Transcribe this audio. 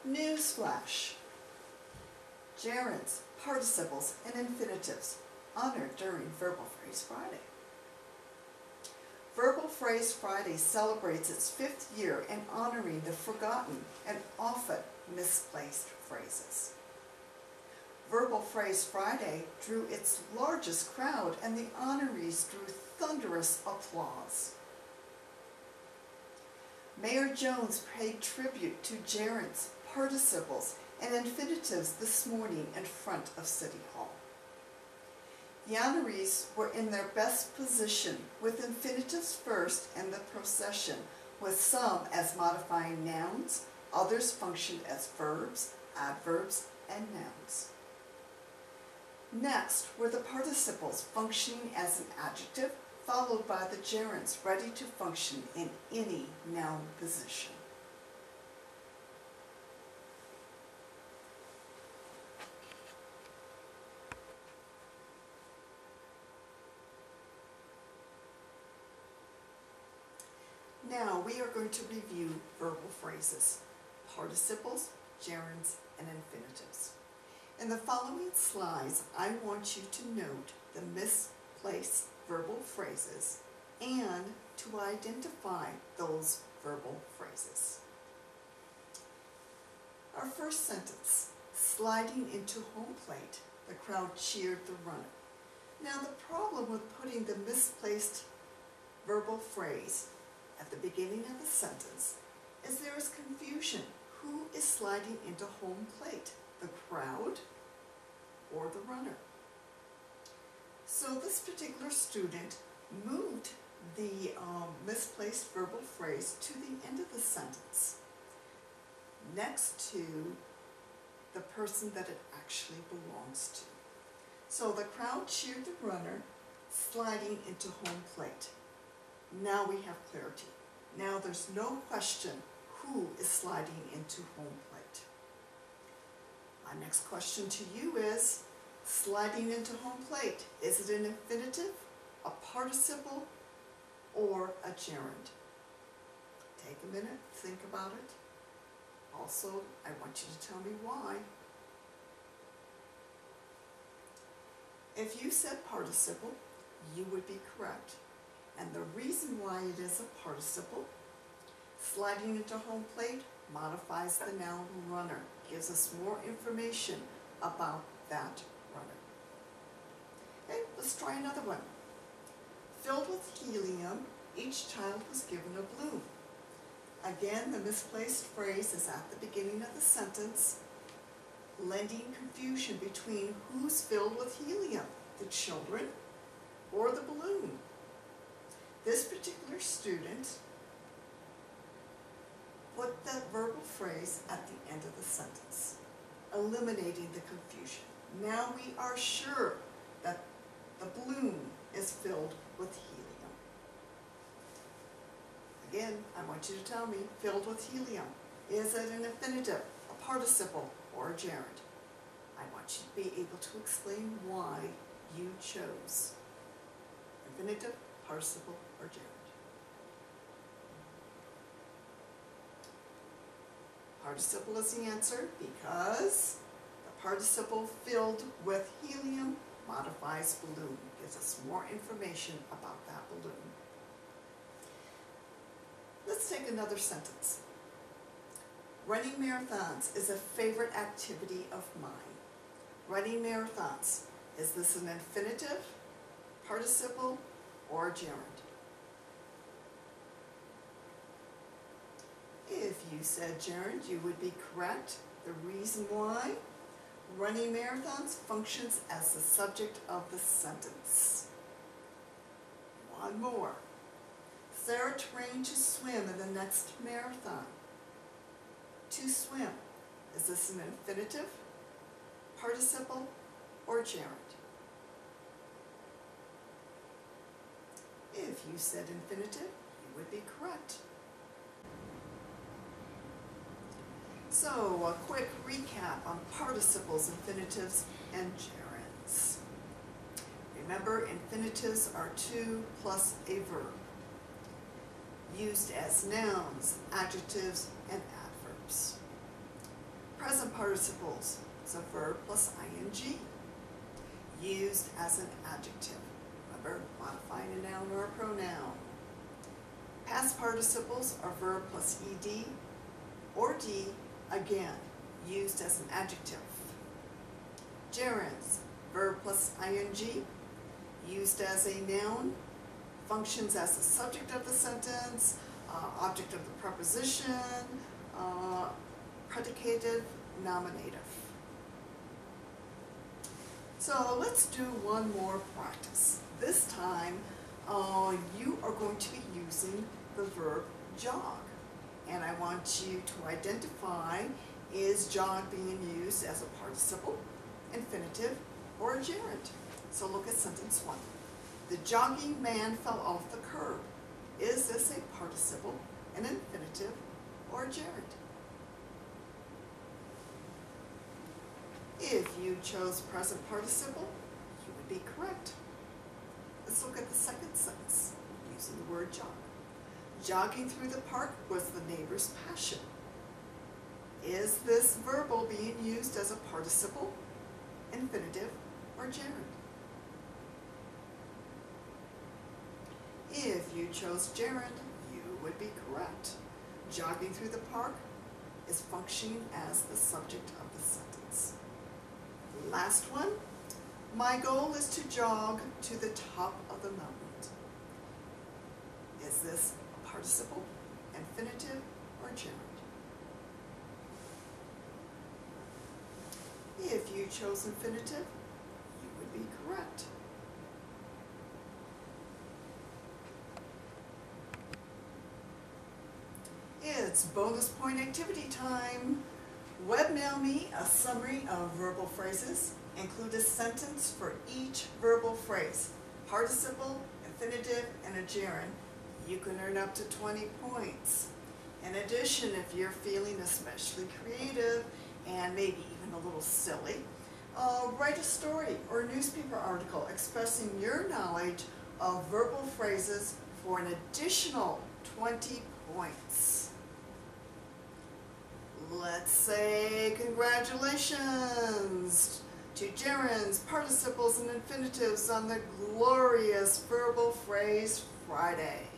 Newsflash! Gerunds, participles, and infinitives honored during Verbal Phrase Friday. Verbal Phrase Friday celebrates its 5th year in honoring the forgotten and often misplaced phrases. Verbal Phrase Friday drew its largest crowd, and the honorees drew thunderous applause. Mayor Jones paid tribute to gerunds, participles, and infinitives this morning in front of City Hall. The honorees were in their best position, with infinitives first in the procession, with some as modifying nouns, others functioned as verbs, adverbs, and nouns. Next were the participles functioning as an adjective, followed by the gerunds ready to function in any noun position. Now we are going to review verbal phrases, participles, gerunds, and infinitives. In the following slides, I want you to note the misplaced verbal phrases and to identify those verbal phrases. Our first sentence, sliding into home plate, the crowd cheered the runner. Now the problem with putting the misplaced verbal phrase at the beginning of the sentence is there is confusion. Who is sliding into home plate? The crowd or the runner? So this particular student moved the misplaced verbal phrase to the end of the sentence, next to the person that it actually belongs to. So the crowd cheered the runner sliding into home plate. Now we have clarity. Now there's no question who is sliding into home plate. My next question to you is, sliding into home plate, is it an infinitive, a participle, or a gerund? Take a minute, think about it. Also, I want you to tell me why. If you said participle, you would be correct. And the reason why it is a participle, sliding into home plate modifies the noun runner, gives us more information about that runner. Okay, let's try another one. Filled with helium, each child was given a balloon. Again, the misplaced phrase is at the beginning of the sentence, lending confusion between who's filled with helium, the children or the balloon. This particular student put that verbal phrase at the end of the sentence, eliminating the confusion. Now we are sure that the balloon is filled with helium. Again, I want you to tell me, filled with helium, is it an infinitive, a participle, or a gerund? I want you to be able to explain why you chose infinitive, participle, or gerund. Participle is the answer because the participle filled with helium modifies balloon, gives us more information about that balloon. Let's take another sentence. Running marathons is a favorite activity of mine. Running marathons, is this an infinitive, participle, or a gerund? If you said gerund, you would be correct. The reason why? Running marathons functions as the subject of the sentence. One more. Sarah trained to swim in the next marathon. To swim, is this an infinitive, participle, or gerund? If you said infinitive, you would be correct. So, a quick recap on participles, infinitives, and gerunds. Remember, infinitives are to plus a verb, used as nouns, adjectives, and adverbs. Present participles is a verb plus ing, used as an adjective, a verb modifying a noun or a pronoun. Past participles are verb plus ed or d, again, used as an adjective. Gerunds, verb plus ing, used as a noun, functions as the subject of the sentence, object of the preposition, predicative, nominative. So let's do one more practice. This time you are going to be using the verb jog. And I want you to identify, is jog being used as a participle, infinitive, or a gerund? So look at sentence 1. The jogging man fell off the curb. Is this a participle, an infinitive, or a gerund? If you chose present participle, you would be correct. Let's look at the second sentence using the word jog. Jogging through the park was the neighbor's passion. Is this verbal being used as a participle, infinitive, or gerund? If you chose gerund, you would be correct. Jogging through the park is functioning as the subject of the sentence. Last one. My goal is to jog to the top of the mountain. Is this a participle, infinitive, or gerund? If you chose infinitive, you would be correct. It's bonus point activity time. Webmail me a summary of verbal phrases. Include a sentence for each verbal phrase, participle, infinitive, and a gerund. You can earn up to 20 points. In addition, if you're feeling especially creative and maybe even a little silly, write a story or a newspaper article expressing your knowledge of verbal phrases for an additional 20 points. Let's say congratulations to gerunds, participles, and infinitives on the glorious Verbal Phrase Friday.